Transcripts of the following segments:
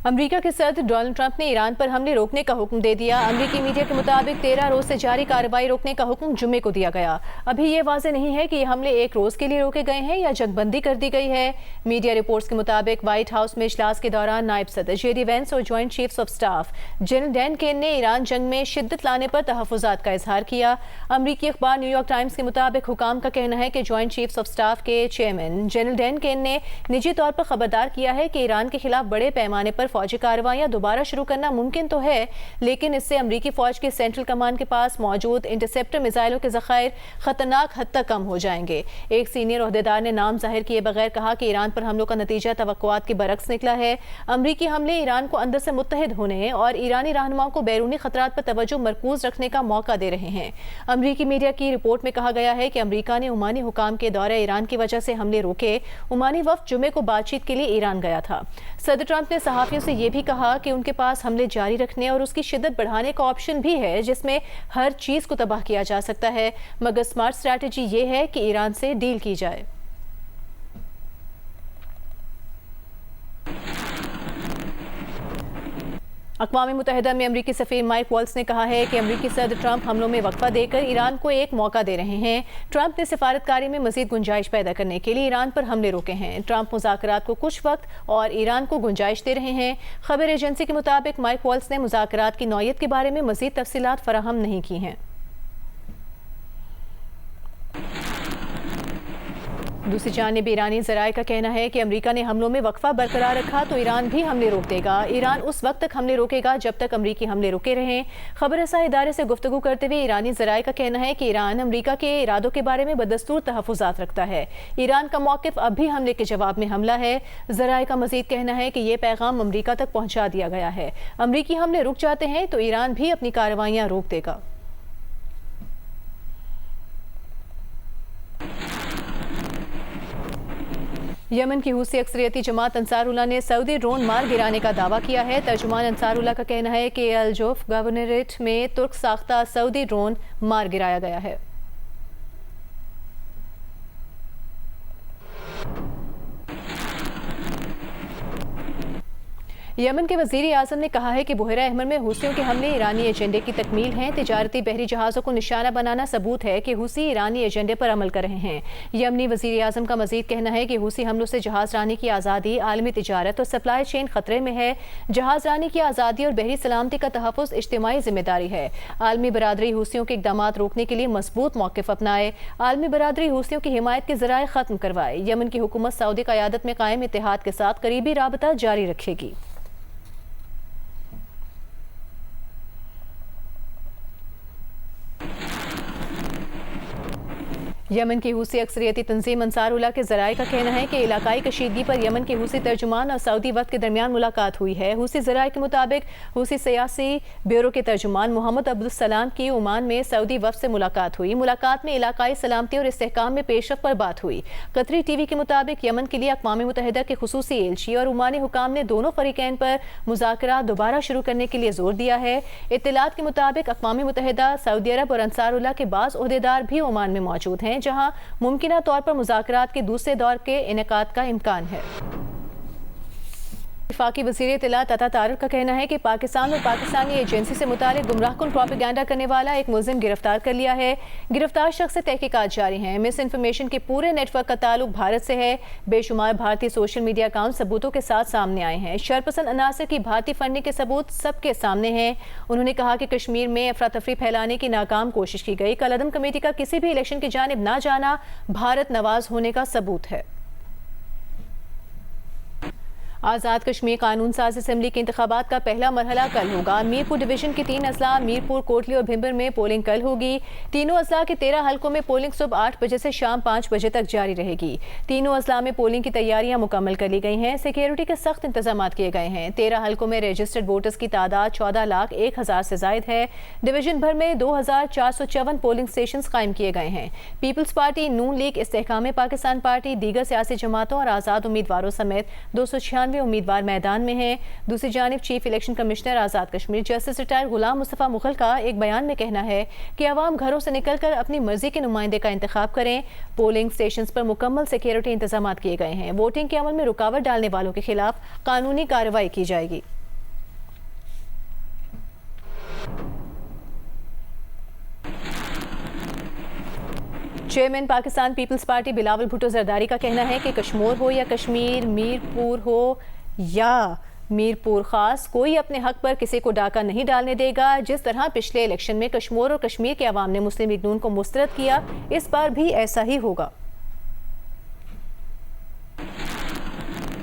امریکہ کے صدر Donald Trump نے ایران پر حملے روکنے کا حکم دے دیا۔ امریکی میڈیا کے مطابق 13 روز سے جاری کارروائی روکنے کا حکم جمعے کو دیا گیا۔ ابھی یہ واضح نہیں ہے کہ یہ حملے ایک روز کے لیے روکے گئے ہیں یا جنگ بندی کر دی گئی ہے۔ میڈیا رپورٹس کے مطابق وائٹ ہاؤس میں اجلاس کے دوران نائب صدر جے ڈی وینس اور joint chiefs of staff general Dan Caine نے ایران جنگ میں شدت لانے پر تحفظات کا اظہار کیا۔ امریکی اخبار نیو یارک ٹائمز کے مطابق حکام کا کہنا ہے کہ جوائنٹ چیفز آف سٹاف کے چیئرمین جنرل ڈین کین نے نجی طور پر خبردار کیا ہے کہ ایران کے خلاف بڑے پیمانے پر فوجی کارروائیاں دوبارہ شروع کرنا ممکن تو ہے، لیکن اس سے امریکی فوج کے سینٹرل کمانڈ کے پاس موجود انٹرسیپٹر میزائلوں کے ذخائر خطرناک حد تک کم ہو جائیں گے۔ ایک سینئر عہدیدار نے نام ظاہر کیے بغیر کہا کہ ایران پر حملوں کا نتیجہ توقعات کے برعکس نکلا ہے۔ امریکی حملے ایران کو اندر سے متحد ہونے اور ایرانی رہنماؤں کو بیرونی خطرات پر توجہ مرکوز رکھنے کا موقع دے رہے ہیں۔ امریکی میڈیا کی رپورٹ میں کہا گیا ہے کہ امریکہ نے عمانی حکام کے دورہ ایران کی وجہ سے حملے روکے۔ عمانی وفد جمعے کو بات چیت کے لیے ایران گیا تھا۔ صدر ٹرمپ نے صحافیوں سے یہ بھی کہا کہ ان کے پاس حملے جاری رکھنے اور اس کی شدت بڑھانے کا آپشن بھی ہے، جس میں ہر چیز کو تباہ کیا جا سکتا ہے، مگر سمارٹ اسٹریٹجی یہ ہے کہ ایران سے ڈیل کی جائے۔ اقوام متحدہ میں امریکی سفیر مائک والٹز نے کہا ہے کہ امریکی صدر ٹرمپ حملوں میں وقفہ دے کر ایران کو ایک موقع دے رہے ہیں۔ ٹرمپ نے سفارتکاری میں مزید گنجائش پیدا کرنے کے لیے ایران پر حملے روکے ہیں۔ ٹرمپ مذاکرات کو کچھ وقت اور ایران کو گنجائش دے رہے ہیں۔ خبر ایجنسی کے مطابق مائک والٹز نے مذاکرات کی نوعیت کے بارے میں مزید تفصیلات فراہم نہیں کی ہیں۔ دوسری جانب ایرانی ذرائع کا کہنا ہے کہ امریکہ نے حملوں میں وقفہ برقرار رکھا تو ایران بھی حملے روک دے گا۔ ایران اس وقت تک حملے روکے گا جب تک امریکی حملے رکے رہیں۔ خبر رساں ادارے سے گفتگو کرتے ہوئے ایرانی ذرائع کا کہنا ہے کہ ایران امریکہ کے ارادوں کے بارے میں بدستور تحفظات رکھتا ہے۔ ایران کا موقف اب بھی حملے کے جواب میں حملہ ہے۔ ذرائع کا مزید کہنا ہے کہ یہ پیغام امریکہ تک پہنچا دیا گیا ہے۔ امریکی حملے رک جاتے ہیں تو ایران بھی اپنی کارروائیاں روک دے گا۔ یمن کی حوثی اکثریتی جماعت انصار اللہ نے سعودی ڈرون مار گرانے کا دعویٰ کیا ہے۔ ترجمان انصار اللہ کا کہنا ہے کہ الجوف گورنریٹ میں ترک ساختہ سعودی ڈرون مار گرایا گیا ہے۔ یمن کے وزیر اعظم نے کہا ہے کہ بحیرہ احمر میں حوثیوں کے حملے ایرانی ایجنڈے کی تکمیل ہیں۔ تجارتی بحری جہازوں کو نشانہ بنانا ثبوت ہے کہ حوثی ایرانی ایجنڈے پر عمل کر رہے ہیں۔ یمنی وزیر اعظم کا مزید کہنا ہے کہ حوثی حملوں سے جہاز رانی کی آزادی، عالمی تجارت اور سپلائی چین خطرے میں ہے۔ جہاز رانی کی آزادی اور بحری سلامتی کا تحفظ اجتماعی ذمہ داری ہے۔ عالمی برادری حوثیوں کے اقدامات روکنے کے لیے مضبوط موقف اپنائے۔ عالمی برادری حوثیوں کی حمایت کے ذرائع ختم کروائے۔ یمن کی حکومت سعودی قیادت میں قائم اتحاد کے ساتھ قریبی رابطہ جاری رکھے گی۔ یمن کی حوثی اکثریتی تنظیم انصار اللہ کے ذرائع کا کہنا ہے کہ علاقائی کشیدگی پر یمن کے حوثی ترجمان اور سعودی وفد کے درمیان ملاقات ہوئی ہے۔ حوثی ذرائع کے مطابق حوثی سیاسی بیورو کے ترجمان محمد عبدالسلام کی عمان میں سعودی وفد سے ملاقات ہوئی۔ ملاقات میں علاقائی سلامتی اور استحکام میں پیش رفت پر بات ہوئی۔ قطری ٹی وی کے مطابق یمن کے لیے اقوام متحدہ کے خصوصی ایلچی اور عمانی حکام نے دونوں فریقین پر مذاکرات دوبارہ شروع کرنے کے لیے زور دیا ہے۔ اطلاعات کے مطابق اقوام متحدہ، سعودی عرب اور انصار اللہ کے بعض عہدیدار بھی عمان میں موجود ہیں، جہاں ممکنہ طور پر مذاکرات کے دوسرے دور کے انعقاد کا امکان ہے۔ وفاقی وزیر اطلاعات عطا طارق کا کہنا ہے کہ پاکستان اور پاکستانی ایجنسی سے متعلق گمراہ کن پروپیگنڈا کرنے والا ایک ملزم گرفتار کر لیا ہے۔ گرفتار شخص سے تحقیقات جاری ہیں۔ مس انفارمیشن کے پورے نیٹ ورک کا تعلق بھارت سے ہے۔ بے شمار بھارتی سوشل میڈیا اکاؤنٹ ثبوتوں کے ساتھ سامنے آئے ہیں۔ شرپسند عناصر کی بھارتی فنڈنگ کے ثبوت سب کے سامنے ہیں۔ انہوں نے کہا کہ کشمیر میں افراتفری پھیلانے کی ناکام کوشش کی گئی۔ کالعدم کمیٹی کا کسی بھی الیکشن کی جانب نہ جانا بھارت نواز ہونے کا ثبوت ہے۔ آزاد کشمیر قانون ساز اسمبلی کے انتخابات کا پہلا مرحلہ کل ہوگا۔ میرپور ڈویژن کے 3 اضلاع میرپور، کوٹلی اور بھمبر میں پولنگ کل ہوگی۔ تینوں اضلاع کے 13 حلقوں میں پولنگ صبح 8 بجے سے شام 5 بجے تک جاری رہے گی۔ تینوں اضلاع میں پولنگ کی تیاریاں مکمل کر لی گئی ہیں۔ سیکیورٹی کے سخت انتظامات کیے گئے ہیں۔ 13 حلقوں میں رجسٹرڈ ووٹرز کی تعداد 14,01,000 سے زائد ہے۔ ڈویژن بھر میں 2,454 پولنگ اسٹیشنز قائم کیے گئے ہیں۔ پیپلز پارٹی، نون لیگ، استحکام پاکستان پارٹی، دیگر سیاسی جماعتوں اور آزاد امیدواروں سمیت 296 98 امیدوار میدان میں ہیں۔ دوسری جانب chief election commissioner Azad Kashmir justice retire Ghulam Mustafa Mughal کا ایک بیان میں کہنا ہے کہ عوام گھروں سے نکل کر اپنی مرضی کے نمائندے کا انتخاب کریں۔ پولنگ سٹیشنز پر مکمل سیکیورٹی انتظامات کیے گئے ہیں۔ ووٹنگ کے عمل میں رکاوٹ ڈالنے والوں کے خلاف قانونی کارروائی کی جائے گی۔ چیئرمین پاکستان پیپلز پارٹی بلاول بھٹو زرداری کا کہنا ہے کہ کشمور ہو یا کشمیر، میر پور ہو یا میر پور خاص، کوئی اپنے حق پر کسی کو ڈاکہ نہیں ڈالنے دے گا۔ جس طرح پچھلے الیکشن میں کشمور اور کشمیر کے عوام نے مسلم لیگ نون کو مسترد کیا، اس بار بھی ایسا ہی ہوگا۔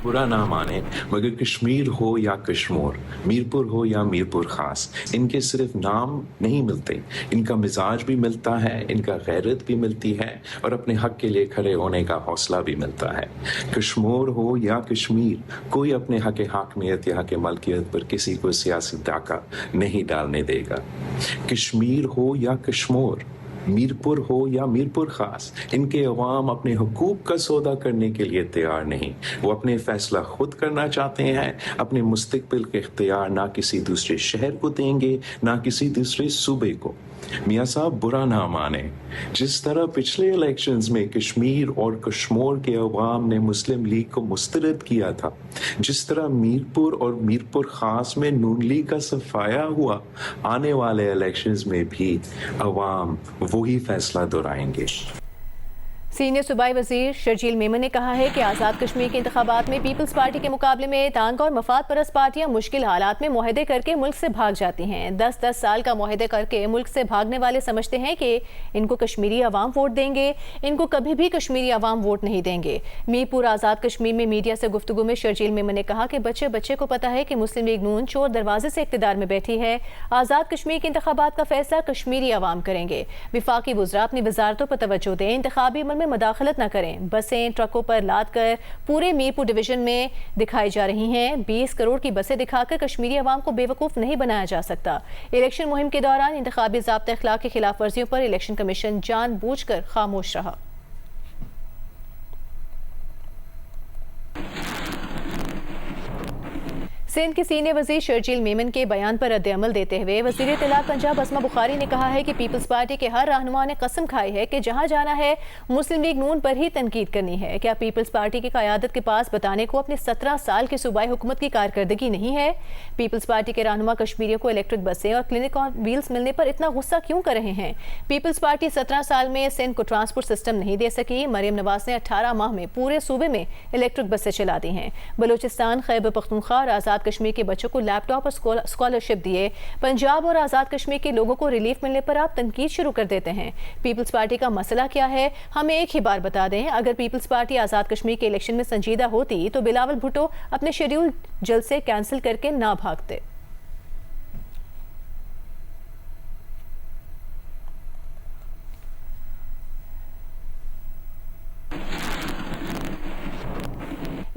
برا نہ مانے مگر کشمیر ہو یا کشمور، میرپور ہو یا میرپور خاص، ان کے صرف نام نہیں ملتے، ان کا مزاج بھی ملتا ہے، ان کا غیرت بھی ملتی ہے اور اپنے حق کے لیے کھڑے ہونے کا حوصلہ بھی ملتا ہے۔ کشمور ہو یا کشمیر، کوئی اپنے حق حاکمیت یا حق ملکیت پر کسی کو سیاسی ڈاکہ نہیں ڈالنے دے گا۔ کشمیر ہو یا کشمور، میرپور ہو یا میرپور خاص، ان کے عوام اپنے حقوق کا سودا کرنے کے لیے تیار نہیں۔ وہ اپنے فیصلہ خود کرنا چاہتے ہیں، اپنے مستقبل کے اختیار نہ کسی دوسرے شہر کو دیں گے، نہ کسی دوسرے صوبے کو۔ میاں صاحب برا نہ مانے، جس طرح پچھلے الیکشنز میں کشمیر اور کشمور کے عوام نے مسلم لیگ کو مسترد کیا تھا، جس طرح میرپور اور میرپور خاص میں نون لیگ کا صفایا ہوا، آنے والے الیکشنز میں بھی عوام وہی فیصلہ دہرائیں گے۔ سینئر صوبائی وزیر شرجیل میمن نے کہا ہے کہ آزاد کشمیر کے انتخابات میں پیپلز پارٹی کے مقابلے میں تانگ اور مفاد پرست پارٹیاں مشکل حالات میں معاہدے کر کے ملک سے بھاگ جاتی ہیں۔ 10 سال کا معاہدے کر کے ملک سے بھاگنے والے سمجھتے ہیں کہ ان کو کشمیری عوام ووٹ دیں گے، ان کو کبھی بھی کشمیری عوام ووٹ نہیں دیں گے۔ میر پور آزاد کشمیر میں میڈیا سے گفتگو میں شرجیل میمن نے کہا کہ بچے کو پتہ ہے کہ مسلم لیگ نون چور دروازے سے اقتدار میں بیٹھی ہے۔ آزاد کشمیر کے انتخابات کا فیصلہ کشمیری عوام کریں گے۔ وفاقی وزراء اپنی وزارتوں پر توجہ دیں، انتخابی عمل میں مداخلت نہ کریں۔ بسیں ٹرکوں پر لاد کر پورے میرپور ڈویژن میں دکھائی جا رہی ہیں۔ 20 کروڑ کی بسیں دکھا کر کشمیری عوام کو بے وقوف نہیں بنایا جا سکتا۔ الیکشن مہم کے دوران انتخابی ضابطہ اخلاق کی خلاف ورزیوں پر الیکشن کمیشن جان بوجھ کر خاموش رہا۔ سندھ کے سینئر وزیر شرجیل میمن کے بیان پر رد عمل دیتے ہوئے وزیر اطلاعات پنجاب اسما بخاری نے کہا ہے کہ پیپلز پارٹی کے ہر رہنما نے قسم کھائی ہے کہ جہاں جانا ہے مسلم لیگ نون پر ہی تنقید کرنی ہے۔ کیا پیپلز پارٹی کی قیادت کے پاس بتانے کو اپنے 17 سال کی صوبائی حکومت کی کارکردگی نہیں ہے؟ پیپلز پارٹی کے رہنما کشمیریوں کو الیکٹرک بسیں اور کلینک آن ویلز ملنے پر اتنا غصہ کیوں کر رہے ہیں؟ پیپلز پارٹی 17 سال میں سندھ کو ٹرانسپورٹ سسٹم نہیں دے سکی۔ مریم نواز نے 18 ماہ میں پورے صوبے میں الیکٹرک بسیں چلا دی ہیں۔ بلوچستان، خیبر پختونخوا اور آزاد کشمیر کے بچوں کو لیپ ٹاپ اور اسکالرشپ دیے۔ پنجاب اور آزاد کشمیر کے لوگوں کو ریلیف ملنے پر آپ تنقید شروع کر دیتے ہیں۔ پیپلز پارٹی کا مسئلہ کیا ہے؟ ہمیں ایک ہی بار بتا دیں۔ اگر پیپلز پارٹی آزاد کشمیر کے الیکشن میں سنجیدہ ہوتی تو بلاول بھٹو اپنے شیڈیول جلسے کینسل کر کے نہ بھاگتے۔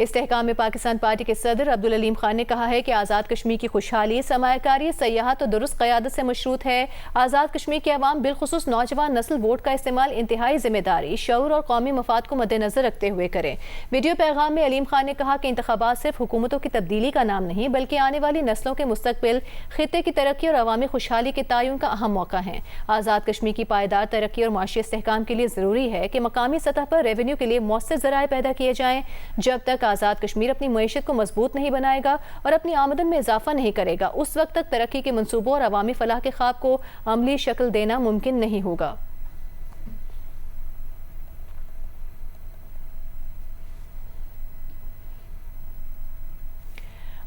استحکام پاکستان پارٹی کے صدر عبدالعلیم خان نے کہا ہے کہ آزاد کشمیر کی خوشحالی سرمایہ کاری، سیاحت اور درست قیادت سے مشروط ہے۔ آزاد کشمیر کے عوام بالخصوص نوجوان نسل ووٹ کا استعمال انتہائی ذمہ داری، شعور اور قومی مفاد کو مد نظر رکھتے ہوئے کریں۔ ویڈیو پیغام میں علیم خان نے کہا کہ انتخابات صرف حکومتوں کی تبدیلی کا نام نہیں بلکہ آنے والی نسلوں کے مستقبل، خطے کی ترقی اور عوامی خوشحالی کے تعین کا اہم موقع ہے۔ آزاد کشمیر کی پائیدار ترقی اور معاشی استحکام کے لیے ضروری ہے کہ مقامی سطح پر ریونیو کے لیے مؤثر ذرائع پیدا کیے جائیں۔ جب تک آزاد کشمیر اپنی معیشت کو مضبوط نہیں بنائے گا اور اپنی آمدن میں اضافہ نہیں کرے گا، اس وقت تک ترقی کے منصوبوں اور عوامی فلاح کے خواب کو عملی شکل دینا ممکن نہیں ہوگا۔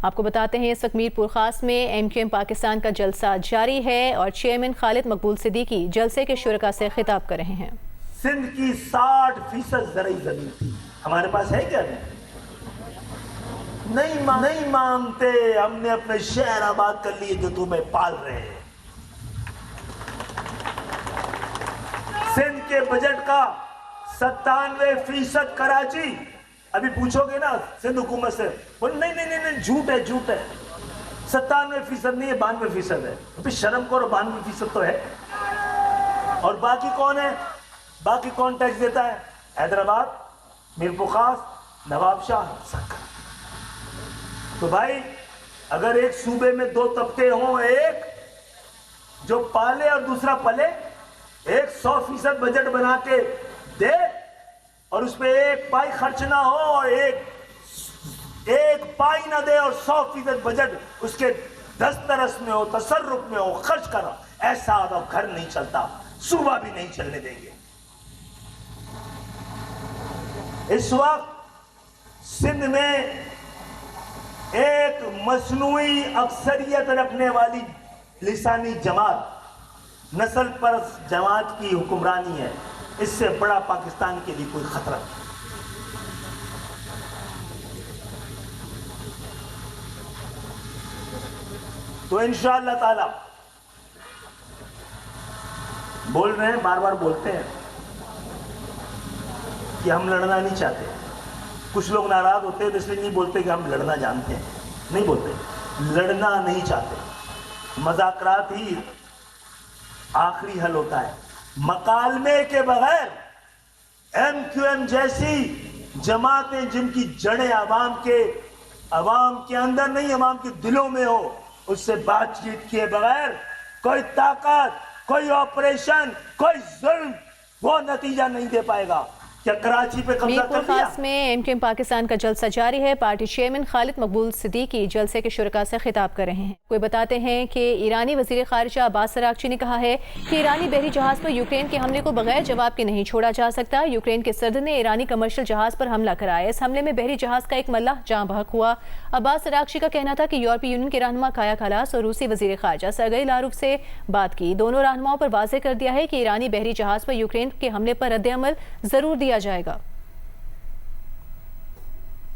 آپ کو بتاتے ہیں اس وقت میر پور خاص میں ایم کیو ایم پاکستان کا جلسہ جاری ہے اور چیئرمین خالد مقبول صدیقی جلسے کے شرکاء سے خطاب کر رہے ہیں۔ سندھ کی 60% زرعی زمین تھی، ہمارے پاس ہے کیا نہیں مانگتے، ہم نے اپنے شہر آباد کر لیے جو تمہیں پال رہے ہیں۔ سندھ کے بجٹ کا 97% کراچی، ابھی پوچھو گے نا سندھ حکومت سے، نہیں جھوٹ ہے 97% نہیں ہے، 92% ہے۔ پھر شرم کرو، 92% تو ہے۔ اور باقی کون ہے؟ باقی کون ٹیکس دیتا ہے؟ حیدرآباد، میرپور خاص، نواب شاہ، تو بھائی اگر ایک صوبے میں دو طبقے ہوں، ایک جو پالے اور دوسرا پلے، ایک 100% بجٹ بنا کے دے اور اس پہ ایک پائی خرچ نہ ہو، اور ایک پائی نہ دے اور 100% بجٹ اس کے دسترس میں ہو، تصرف میں ہو، خرچ کر رہا، ایسا اب گھر نہیں چلتا، صوبہ بھی نہیں چلنے دیں گے۔ اس وقت سندھ میں ایک مصنوعی اکثریت رکھنے والی لسانی جماعت، نسل پرست جماعت کی حکمرانی ہے، اس سے بڑا پاکستان کے لیے کوئی خطرہ نہیں۔ تو انشاءاللہ تعالی بول رہے ہیں، بار بار بولتے ہیں کہ ہم لڑنا نہیں چاہتے۔ کچھ لوگ ناراض ہوتے ہیں تو اس لیے نہیں بولتے کہ ہم لڑنا جانتے ہیں، نہیں بولتے، لڑنا نہیں چاہتے۔ مذاکرات ہی آخری حل ہوتا ہے۔ مکالمے کے بغیر ایم کیو ایم جیسی جماعتیں جن کی جڑیں عوام کے اندر نہیں، عوام کے دلوں میں ہو، اس سے بات چیت کیے بغیر کوئی طاقت، کوئی آپریشن، کوئی ظلم وہ نتیجہ نہیں دے پائے گا۔ کیا کراچی پہ قبضہ میرپور کر دیا؟ خاص میں ایم کیو ایم پاکستان کا جلسہ جاری ہے۔ پارٹی چیئرمین خالد مقبول صدیقی جلسے کے شرکاء سے خطاب کر رہے ہیں۔ کوئی بتاتے ہیں کہ ایرانی وزیر خارجہ عباس اراغچی نے کہا ہے کہ ایرانی بحری جہاز پر یوکرین کے حملے کو بغیر جواب کے نہیں چھوڑا جا سکتا۔ یوکرین کے صدر نے ایرانی کمرشل جہاز پر حملہ کرایا، اس حملے میں بحری جہاز کا ایک ملاح جاں بحق ہوا۔ عباس اراغچی کا کہنا تھا کہ یورپی یونین کے رہنما کایا کالاس اور روسی وزیر خارجہ سرگئی لاروف سے بات کی، دونوں رہنماؤں پر واضح کر دیا ہے کہ ایرانی بحری جہاز پر یوکرین کے حملے پر رد عمل ضرور دیا جائے گا۔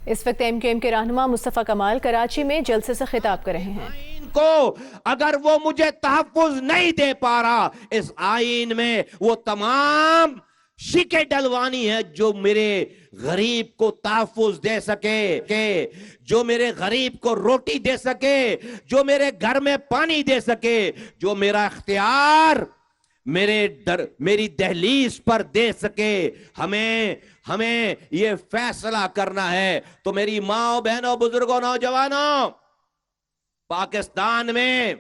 اس وقت ایم کیو ایم کے رہنما مصطفیٰ کمال کراچی میں جلسے سے خطاب کر رہے ہیں۔ آئین کو اگر وہ مجھے تحفظ نہیں دے پا رہا، اس آئین میں وہ تمام شکے ڈلوانی ہے جو میرے غریب کو تحفظ دے سکے، جو میرے غریب کو روٹی دے سکے، جو میرے گھر میں پانی دے سکے، جو میرا اختیار میری دہلیز پر دے سکے۔ ہمیں یہ فیصلہ کرنا ہے۔ تو میری ماں بہنوں، بزرگوں، نوجوانوں، پاکستان میں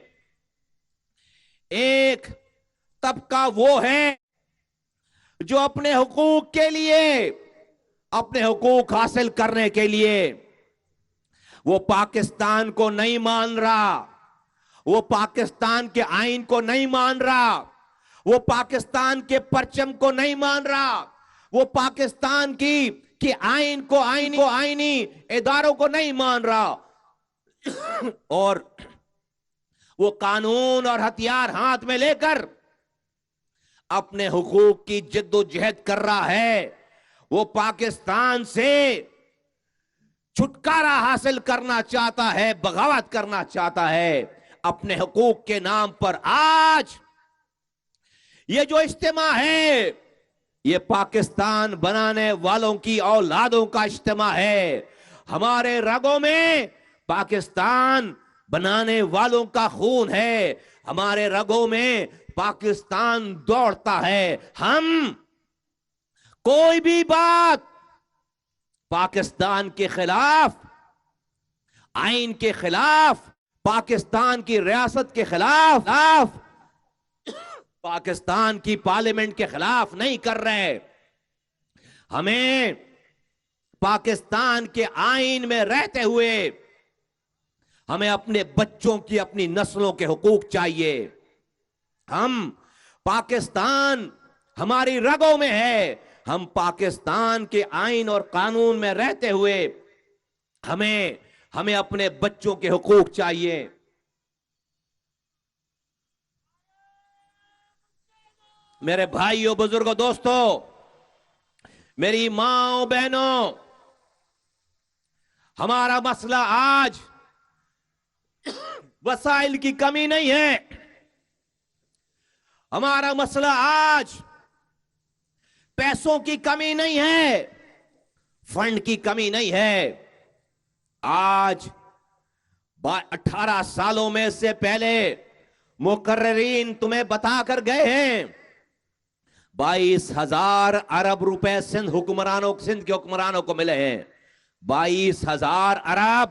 ایک طبقہ وہ ہے جو اپنے حقوق کے لیے، اپنے حقوق حاصل کرنے کے لیے وہ پاکستان کو نہیں مان رہا، وہ پاکستان کے آئین کو نہیں مان رہا، وہ پاکستان کے پرچم کو نہیں مان رہا، وہ پاکستان کی آئین کو، آئینی اداروں کو نہیں مان رہا، اور وہ قانون اور ہتھیار ہاتھ میں لے کر اپنے حقوق کی جد و جہد کر رہا ہے۔ وہ پاکستان سے چھٹکارا حاصل کرنا چاہتا ہے، بغاوت کرنا چاہتا ہے اپنے حقوق کے نام پر۔ آج یہ جو اجتماع ہے، یہ پاکستان بنانے والوں کی اولادوں کا اجتماع ہے۔ ہمارے رگوں میں پاکستان بنانے والوں کا خون ہے، ہمارے رگوں میں پاکستان دوڑتا ہے۔ ہم کوئی بھی بات پاکستان کے خلاف، آئین کے خلاف، پاکستان کی ریاست کے خلاف، پاکستان کی پارلیمنٹ کے خلاف نہیں کر رہے۔ ہمیں پاکستان کے آئین میں رہتے ہوئے ہمیں اپنے بچوں کی، اپنی نسلوں کے حقوق چاہیے۔ ہم پاکستان ہماری رگوں میں ہے، ہم پاکستان کے آئین اور قانون میں رہتے ہوئے ہمیں اپنے بچوں کے حقوق چاہیے۔ میرے بھائیوں، بزرگوں، دوستوں، میری ماں بہنوں، ہمارا مسئلہ آج وسائل کی کمی نہیں ہے، ہمارا مسئلہ آج پیسوں کی کمی نہیں ہے، فنڈ کی کمی نہیں ہے۔ آج 18 سالوں میں سے پہلے مقررین تمہیں بتا کر گئے ہیں 22,000 ارب روپے سندھ کے حکمرانوں کو ملے ہیں۔ 22,000 ارب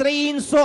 300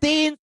3